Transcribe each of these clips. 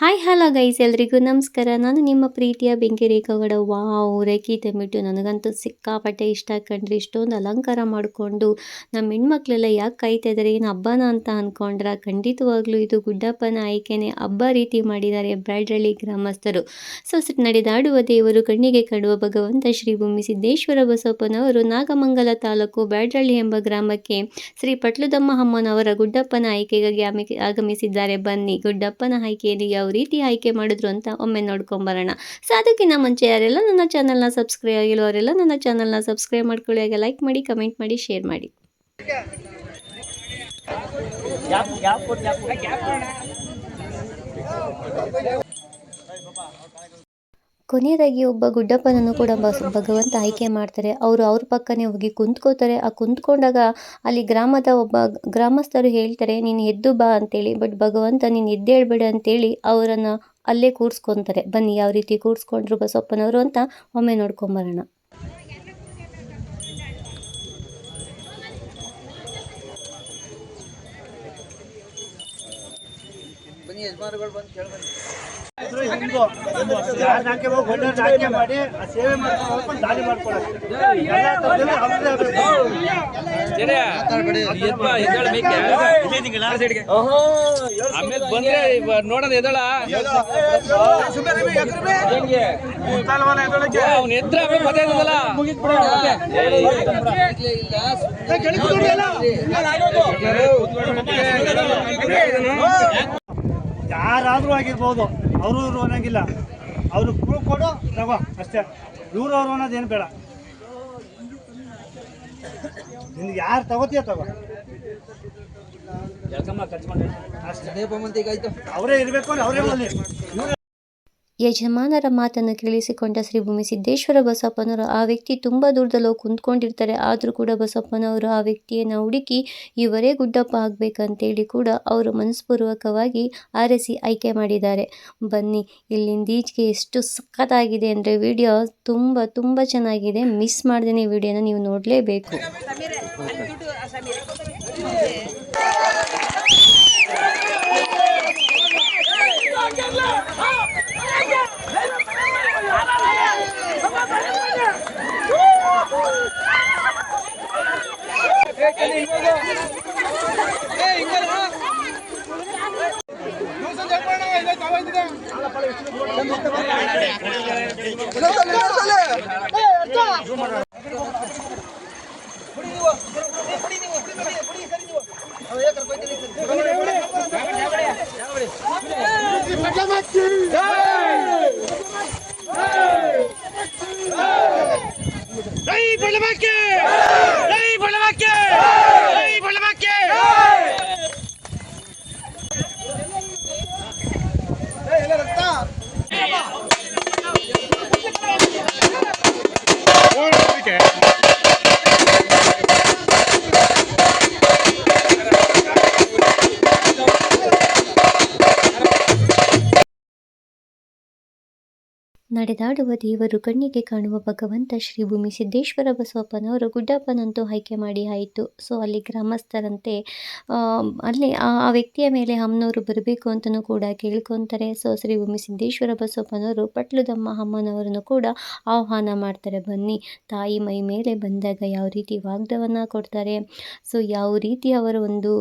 Hi hello guys, ಎಲ್ರಿಗೂ ನಮಸ್ಕಾರ. ನಾನು ನಿಮ್ಮ ಪ್ರೀತಿಯ ಬೆಂಕಿ ರೇಖಾಗೌಡ. ವಾವ್, ರೇಖಿ ಟೊಮೆಟೊ ನನಗಂತೂ ಸಿಕ್ಕಾಪಟ್ಟೆ ಇಷ್ಟ ಕಂಡ್ರಿ. ಇಷ್ಟೊಂದು ಅಲಂಕಾರ ಮಾಡಿಕೊಂಡು ನಮ್ಮ ಹೆಣ್ಮಕ್ಳೆಲ್ಲ ಯಾಕೆ ಕಾಯ್ತಾ ಇದ್ದಾರೆ, ಏನು ಹಬ್ಬನ ಅಂತ ಅಂದ್ಕೊಂಡ್ರ? ಖಂಡಿತವಾಗ್ಲೂ ಇದು ಗುಡ್ಡಪ್ಪನ ಆಯ್ಕೆನೆ. ಹಬ್ಬ ರೀತಿ ಮಾಡಿದ್ದಾರೆ ಬ್ಯಾಡ್ರಳ್ಳಿ ಗ್ರಾಮಸ್ಥರು. ಸೊ ನಡೆದಾಡುವ ದೇವರು, ಕಣ್ಣಿಗೆ ಕಾಣುವ ಭಗವಂತ ಶ್ರೀ ಭೂಮಿ ಸಿದ್ದೇಶ್ವರ ಬಸಪ್ಪನವರು ನಾಗಮಂಗಲ ತಾಲೂಕು ಬ್ಯಾಡ್ರಳ್ಳಿ ಎಂಬ ಗ್ರಾಮಕ್ಕೆ ಶ್ರೀ ಪಟ್ಲುದಮ್ಮ ಅಮ್ಮನವರ ಗುಡ್ಡಪ್ಪನ ಆಯ್ಕೆಗಾಗಿ ಆಗಮಿಸಿದ್ದಾರೆ. ಬನ್ನಿ, ಗುಡ್ಡಪ್ಪನ ಆಯ್ಕೆಯಲ್ಲಿ ಯಾವ ರೀತಿ ಆಯ್ಕೆ ಮಾಡಿದ್ರು ಅಂತ ಒಮ್ಮೆ ನೋಡ್ಕೊಂಬರೋಣ. ಸೊ ಅದಕ್ಕಿಂತ ಮುಂಚೆ ಯಾರೆಲ್ಲ ನನ್ನ ಚಾನಲ್ನ ಸಬ್ಸ್ಕ್ರೈಬ್ ಆಗಿಲ್ಲ ಅವರೆಲ್ಲ ನನ್ನ ಚಾನಲ್ನ ಸಬ್ಸ್ಕ್ರೈಬ್ ಮಾಡ್ಕೊಳ್ಳಿ, ಹಾಗೆ ಲೈಕ್ ಮಾಡಿ, ಕಮೆಂಟ್ ಮಾಡಿ, ಶೇರ್ ಮಾಡಿ. ಕೊನೆಯದಾಗಿ ಒಬ್ಬ ಗುಡ್ಡಪ್ಪನನ್ನು ಕೂಡ ಭಗವಂತ ಆಯ್ಕೆ ಮಾಡ್ತಾರೆ. ಅವರು ಅವ್ರ ಪಕ್ಕನೇ ಹೋಗಿ ಕುಂತ್ಕೋತಾರೆ. ಆ ಕುಂತ್ಕೊಂಡಾಗ ಅಲ್ಲಿ ಗ್ರಾಮದ ಒಬ್ಬ ಗ್ರಾಮಸ್ಥರು ಹೇಳ್ತಾರೆ, ನೀನು ಎದ್ದು ಬಾ ಅಂತೇಳಿ. ಬಟ್ ಭಗವಂತ ನೀನು ಎದ್ದೇಳ್ಬೇಡ ಅಂತೇಳಿ ಅವರನ್ನು ಅಲ್ಲೇ ಕೂರಿಸ್ಕೊತಾರೆ. ಬನ್ನಿ, ಯಾವ ರೀತಿ ಕೂರಿಸ್ಕೊಂಡ್ರು ಬಸಪ್ಪನವರು ಅಂತ ಒಮ್ಮೆ ನೋಡ್ಕೊಂಬರೋಣ. ಬನ್ನಿ ಯಜಮಾನರುಗಳು ಬಂದು ಕೇಳ್ಬನ್ನಿ. ಮಾಡಿ ಸೇವೆ ಮಾಡ್ಕೊಂಡು ದಾಳಿ ಮಾಡ್ಕೊಳ್ಳೋದು ಆಮೇಲೆ ಬಂದ್ರೆ ನೋಡೋಣ ಎದಳ ಅವ್ನ ಎದ್ರ ಯಾರಾದ್ರೂ ಆಗಿರ್ಬೋದು, ಅವರು ಇವರು ಅನ್ನೋಂಗಿಲ್ಲ. ಅವರು ಪ್ರೂಫ್ ಕೊಡು ತಗೋ ಅಷ್ಟೇ. ಇವರು ಅವರು ಅನ್ನೋದೇನು ಬೇಡ. ನಿನ್ಗೆ ಯಾರು ತಗೋತೀಯ ತಗೋ ಅಷ್ಟೇ. ಅವರೇ ಇರಬೇಕು ಅಂದ್ರೆ ಅವರೇ ಬರಲಿ. ಯಜಮಾನರ ಮಾತನ್ನು ಕೇಳಿಸಿಕೊಂಡ ಶ್ರೀ ಭೂಮಿ ಸಿದ್ದೇಶ್ವರ ಬಸಪ್ಪನವರು ಆ ವ್ಯಕ್ತಿ ತುಂಬ ದೂರದಲ್ಲಿ ಹೋಗಿ ಕುಂತ್ಕೊಂಡಿರ್ತಾರೆ. ಆದರೂ ಕೂಡ ಬಸಪ್ಪನವರು ಆ ವ್ಯಕ್ತಿಯನ್ನು ಹುಡುಕಿ ಇವರೇ ಗುಡ್ಡಪ್ಪ ಆಗಬೇಕಂತೇಳಿ ಕೂಡ ಅವರು ಮನಸ್ಪೂರ್ವಕವಾಗಿ ಆರಿಸಿ ಆಯ್ಕೆ ಮಾಡಿದ್ದಾರೆ. ಬನ್ನಿ, ಇಲ್ಲಿಂದ ಈಚೆಗೆ ಎಷ್ಟು ಸಖತ್ತಾಗಿದೆ ಅಂದರೆ ವಿಡಿಯೋ ತುಂಬ ಚೆನ್ನಾಗಿದೆ. ಮಿಸ್ ಮಾಡ್ದೇನೆ ಈ ವಿಡಿಯೋನ ನೀವು ನೋಡಲೇಬೇಕು. ನಡೆದಾಡುವ ದೇವರು, ಕಣ್ಣಿಗೆ ಕಾಣುವ ಭಗವಂತ ಶ್ರೀ ಭೂಮಿ ಸಿದ್ದೇಶ್ವರ ಬಸವಪ್ಪನವರು ಗುಡ್ಡಪ್ಪನಂತೂ ಆಯ್ಕೆ ಮಾಡಿ ಆಯಿತು. ಸೊ ಅಲ್ಲಿ ಗ್ರಾಮಸ್ಥರಂತೆ ಅಲ್ಲಿ ಆ ವ್ಯಕ್ತಿಯ ಮೇಲೆ ಅಮ್ಮನವರು ಬರಬೇಕು ಅಂತಲೂ ಕೂಡ ಕೇಳ್ಕೊತಾರೆ. ಸೊ ಶ್ರೀ ಭೂಮಿ ಸಿದ್ದೇಶ್ವರ ಬಸವಪ್ಪನವರು ಪಟ್ಲುದಮ್ಮ ಅಮ್ಮನವರನ್ನು ಕೂಡ ಆಹ್ವಾನ ಮಾಡ್ತಾರೆ. ಬನ್ನಿ, ತಾಯಿ ಮೈ ಮೇಲೆ ಬಂದಾಗ ಯಾವ ರೀತಿ ವಾಗ್ದವನ್ನು ಕೊಡ್ತಾರೆ, ಸೊ ಯಾವ ರೀತಿ ಅವರ ಒಂದು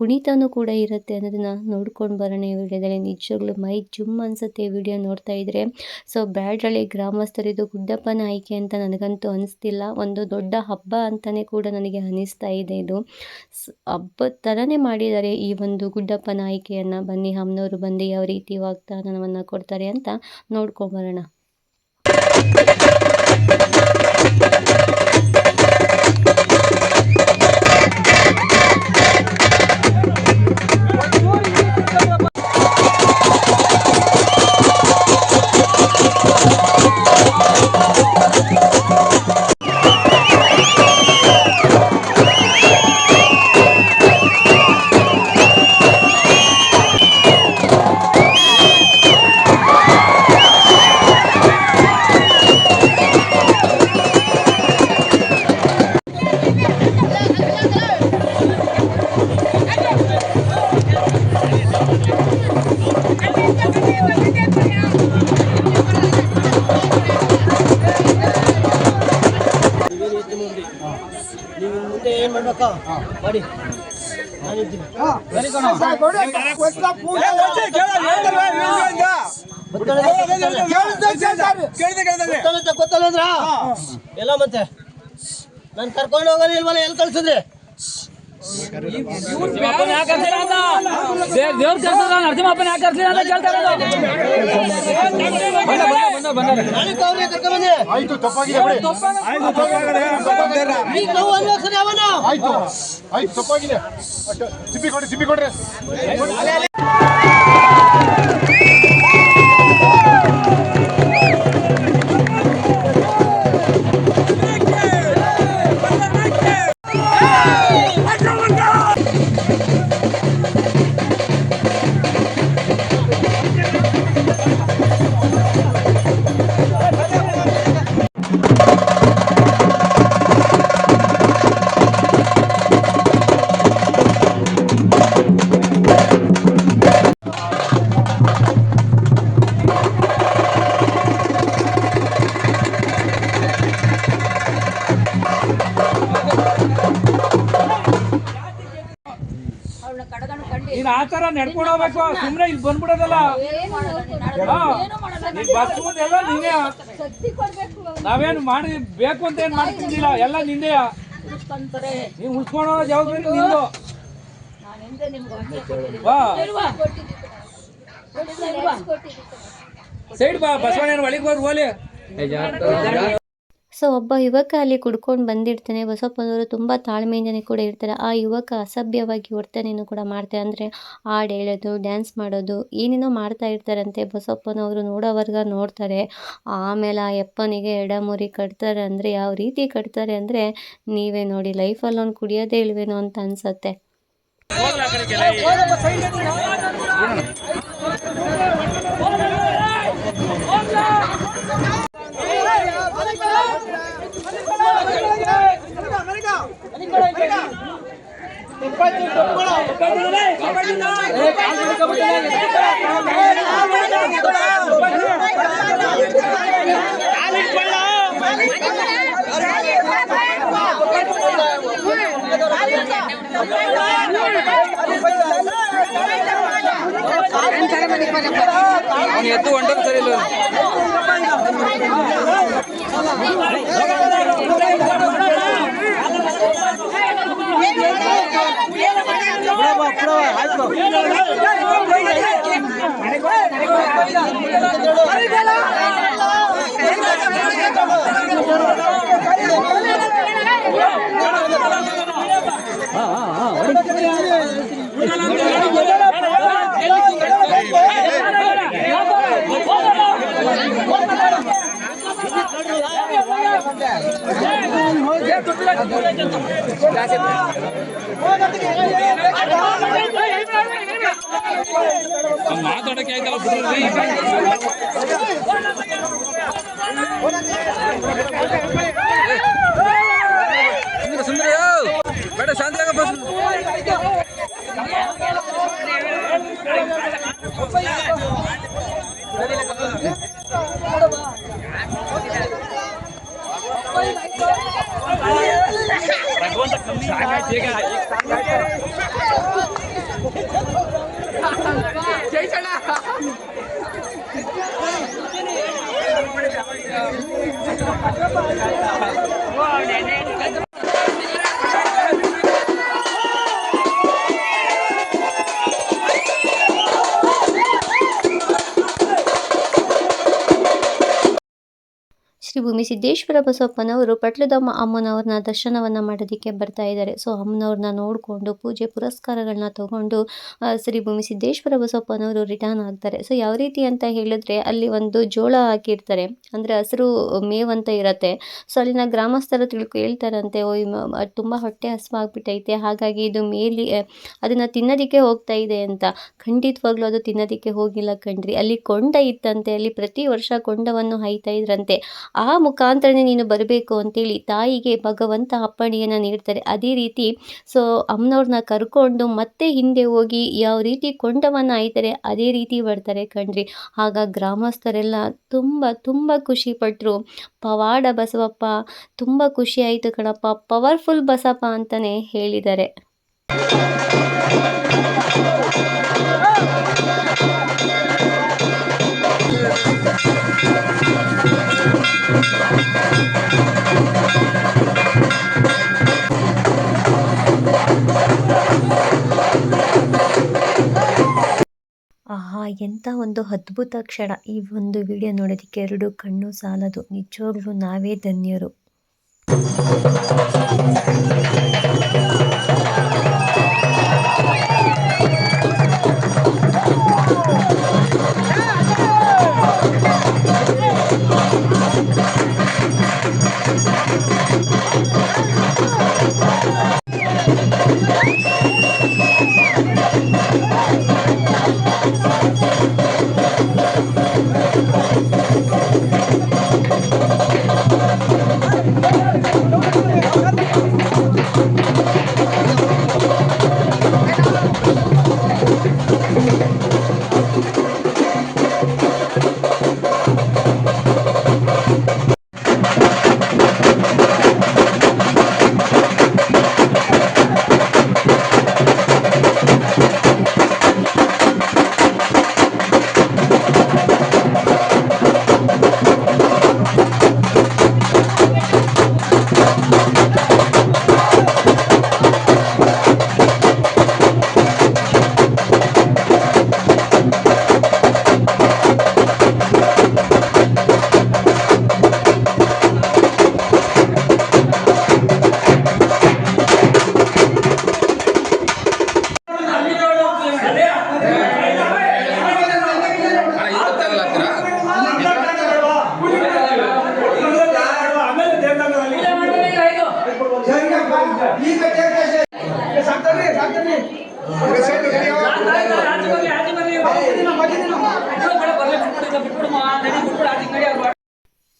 ಕುಣಿತನೂ ಕೂಡ ಇರುತ್ತೆ ಅನ್ನೋದನ್ನು ನೋಡ್ಕೊಂಡು ಬರೋಣ ಈ ವಿಡಿಯೋದಲ್ಲಿ. ನಿಜವಾಗ್ಲೂ ಮೈ ಜುಮ್ ಅನಿಸುತ್ತೆ ವಿಡಿಯೋ ನೋಡ್ತಾ ಇದ್ದರೆ. ಸೊ ಬ್ಯಾಡ್ರಳ್ಳಿ ಗ್ರಾಮಸ್ಥರಿದು ಗುಡ್ಡಪ್ಪನ ಆಯ್ಕೆ ಅಂತ ನನಗಂತೂ ಅನಿಸ್ತಿಲ್ಲ, ಒಂದು ದೊಡ್ಡ ಹಬ್ಬ ಅಂತಲೇ ಕೂಡ ನನಗೆ ಅನಿಸ್ತಾ ಇದೆ. ಇದು ಹಬ್ಬದ ಥರನೇ ಮಾಡಿದ್ದಾರೆ ಈ ಒಂದು ಗುಡ್ಡಪ್ಪನ ಆಯ್ಕೆಯನ್ನು. ಬನ್ನಿ, ಅಮ್ಮನವರು ಬಂದು ಯಾವ ರೀತಿ ವಾಗ್ದಾನವನ್ನು ಕೊಡ್ತಾರೆ ಅಂತ ನೋಡ್ಕೊಂಬರೋಣ. ಮಾಡಿ ನಾನಿದ್ದೀನಿ. ಗೊತ್ತಲ್ಲ ಎಲ್ಲ ಮತ್ತೆ ನಾನು ಕರ್ಕೊಂಡು ಹೋಗೋದು ಇಲ್ವಲ್ಲ, ಎಲ್ಲಿ ಕಳ್ಸಿದ್ರಿ? ನರಸಿಂಹಪ್ಪನ ಯಾಕೆ ಕರ್ಸಿಲ್ಲ ಅಂತ ಕೇಳ್ತಾರೆ. ಆಯ್ತು, ತಪ್ಪಾಗಿದೆ ಬಿಡಿ. ಆಯ್ತು, ತಪ್ಪಾಗಿದೆ. ಸಿಪ್ಪಿ ಕೊಡ್ರಿ. ನೀನ್ ಆತರ ನಡ್ಕೊಂಡು ಹೋಗ್ಬೇಕು, ಸುಮ್ನೆ ಇಲ್ಲಿ ಬಂದ್ಬಿಡೋದಲ್ಲ. ಬಸ್ ಎಲ್ಲ ನೀನೇ, ನಾವೇನು ಮಾಡಿ ಬೇಕು ಅಂತ ಏನ್ ಮಾಡ್ತಿದ್ದಿಲ್ಲ, ಎಲ್ಲ ನಿಂದೆಯ. ನೀನ್ ಉಳ್ಸ್ಕೊಂಡು ಹೋಗೋ ಜವಾಬ್ದಾರಿ ನಿಂದು. ಬಾ ಸೈಡ್ ಬಾ, ಬಸವಣ್ಣ ಒಳಗೆ ಹೋಗಿ ಹೋಲಿ. ಸೊ ಒಬ್ಬ ಯುವಕ ಅಲ್ಲಿ ಕುಡ್ಕೊಂಡು ಬಂದಿರ್ತಾನೆ. ಬಸವಪ್ಪನವರು ತುಂಬ ತಾಳ್ಮೆಯಿಂದನೇ ಕೂಡ ಇರ್ತಾರೆ. ಆ ಯುವಕ ಅಸಭ್ಯವಾಗಿ ವರ್ತನೆಯನ್ನು ಕೂಡ ಮಾಡ್ತಾರೆ. ಅಂದರೆ ಹಾಡು ಹೇಳೋದು, ಡ್ಯಾನ್ಸ್ ಮಾಡೋದು, ಏನೇನೋ ಮಾಡ್ತಾ ಇರ್ತಾರಂತೆ. ಬಸವಪ್ಪನವರು ನೋಡೋವರ್ಗ ನೋಡ್ತಾರೆ. ಆಮೇಲೆ ಆ ಯಪ್ಪನಿಗೆ ಎಡಮುರಿ ಕಟ್ತಾರೆ. ಅಂದರೆ ಯಾವ ರೀತಿ ಕಟ್ತಾರೆ ಅಂದರೆ ನೀವೇ ನೋಡಿ, ಲೈಫಲ್ಲಿ ಅವ್ನು ಕುಡಿಯೋದೇ ಇಲ್ವೇನೋ ಅಂತ ಅನ್ಸತ್ತೆ. ಎತ್ತು ಹೊಂಟೋದು ಸರಿ ಇಲ್ಲ. ಮಾತಾಡಕ್ಕೆ ಆಯ್ತಲ್ಲ ಬಿಡ್ರಿ. ಸುಂದರ ಬೇಡ, ಶಾಂತಿಯಾಗ ಬಸ್. ಶ್ರೀ ಭೂಮಿ ಸಿದ್ದೇಶ್ವರ ಬಸವಪ್ಪನವರು ಪಟ್ಲದಮ್ಮ ಅಮ್ಮನವ್ರನ್ನ ದರ್ಶನವನ್ನು ಮಾಡೋದಕ್ಕೆ ಬರ್ತಾ ಇದ್ದಾರೆ. ಸೊ ಅಮ್ಮನವ್ರನ್ನ ನೋಡಿಕೊಂಡು ಪೂಜೆ ಪುರಸ್ಕಾರಗಳನ್ನ ತಗೊಂಡು ಶ್ರೀ ಭೂಮಿ ಸಿದ್ದೇಶ್ವರ ಬಸವಪ್ಪನವರು ರಿಟರ್ನ್ ಆಗ್ತಾರೆ. ಸೊ ಯಾವ ರೀತಿ ಅಂತ ಹೇಳಿದ್ರೆ, ಅಲ್ಲಿ ಒಂದು ಜೋಳ ಹಾಕಿರ್ತಾರೆ, ಅಂದರೆ ಹಸಿರು ಮೇವಂತ ಇರತ್ತೆ. ಸೊ ಅಲ್ಲಿನ ಗ್ರಾಮಸ್ಥರು ಹೇಳ್ತಾರಂತೆ, ತುಂಬ ಹೊಟ್ಟೆ ಹಸಿವಾಗ್ಬಿಟ್ಟೈತೆ, ಹಾಗಾಗಿ ಇದು ಅದನ್ನು ತಿನ್ನೋದಕ್ಕೆ ಹೋಗ್ತಾ ಇದೆ ಅಂತ. ಖಂಡಿತವಾಗ್ಲೂ ಅದು ತಿನ್ನೋದಕ್ಕೆ ಹೋಗಿಲ್ಲ ಕಣ್ರಿ. ಅಲ್ಲಿ ಕೊಂಡ ಇತ್ತಂತೆ, ಅಲ್ಲಿ ಪ್ರತಿ ವರ್ಷ ಕೊಂಡವನ್ನು ಹಾಯ್ತಾ ಇದ್ರಂತೆ. ಆ ಮುಖಾಂತರನೇ ನೀನು ಬರಬೇಕು ಅಂತೇಳಿ ತಾಯಿಗೆ ಭಗವಂತ ಅಪ್ಪಣೆಯನ್ನು ನೀಡ್ತಾರೆ. ಅದೇ ರೀತಿ ಸೊ ಅಮ್ಮನವ್ರನ್ನ ಕರ್ಕೊಂಡು ಮತ್ತೆ ಹಿಂದೆ ಹೋಗಿ ಯಾವ ರೀತಿ ಕೊಂಡವನ್ನು ಆಯ್ತಾರೆ ಅದೇ ರೀತಿ ಬರ್ತಾರೆ ಕಣ್ರಿ. ಆಗ ಗ್ರಾಮಸ್ಥರೆಲ್ಲ ತುಂಬ ಖುಷಿಪಟ್ಟರು. ಪವಾಡ ಬಸವಪ್ಪ, ತುಂಬ ಖುಷಿ ಆಯಿತು ಕಣಪ್ಪ, ಪವರ್ಫುಲ್ ಬಸಪ್ಪ ಅಂತಲೇ ಹೇಳಿದ್ದಾರೆ. ಆಹಾ! ಎಂಥ ಒಂದು ಅದ್ಭುತ ಕ್ಷಣ. ಈ ಒಂದು ವಿಡಿಯೋ ನೋಡೋದಕ್ಕೆ 2 ಕಣ್ಣು ಸಾಲದು. ನಿಜವಾಗ್ಲೂ ನಾವೇ ಧನ್ಯರು.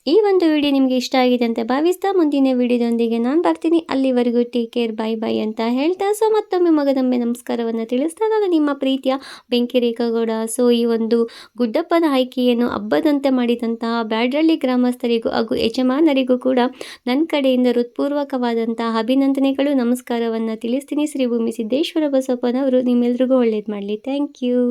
ಈ ಒಂದು ವಿಡಿಯೋ ನಿಮಗೆ ಇಷ್ಟ ಆಗಿದೆ ಅಂತ ಭಾವಿಸ್ತಾ ಮುಂದಿನ ವಿಡಿಯೋದೊಂದಿಗೆ ನಾನು ಬರ್ತೀನಿ. ಅಲ್ಲಿವರೆಗೂ ಟೇಕ್ ಕೇರ್, ಬೈ ಅಂತ ಹೇಳ್ತಾ ಸೊ ಮತ್ತೊಮ್ಮೆ ಮಗದೊಮ್ಮೆ ನಮಸ್ಕಾರವನ್ನು ತಿಳಿಸ್ತಾ ನಾನು ನಿಮ್ಮ ಪ್ರೀತಿಯ ಬೆಂಕಿ ರೇಖಾಗೌಡ. ಸೊ ಈ ಒಂದು ಗುಡ್ಡಪ್ಪನ ಆಯ್ಕೆಯನ್ನು ಹಬ್ಬದಂತೆ ಮಾಡಿದಂತಹ ಬ್ಯಾಡ್ರಳ್ಳಿ ಗ್ರಾಮಸ್ಥರಿಗೂ ಹಾಗೂ ಯಜಮಾನರಿಗೂ ಕೂಡ ನನ್ನ ಕಡೆಯಿಂದ ಹೃತ್ಪೂರ್ವಕವಾದಂತಹ ಅಭಿನಂದನೆಗಳು, ನಮಸ್ಕಾರವನ್ನು ತಿಳಿಸ್ತೀನಿ. ಶ್ರೀ ಭೂಮಿ ಸಿದ್ದೇಶ್ವರ ಬಸವಪ್ಪನವರು ನಿಮ್ಮೆಲ್ರಿಗೂ ಒಳ್ಳೇದು ಮಾಡಲಿ. Thank you.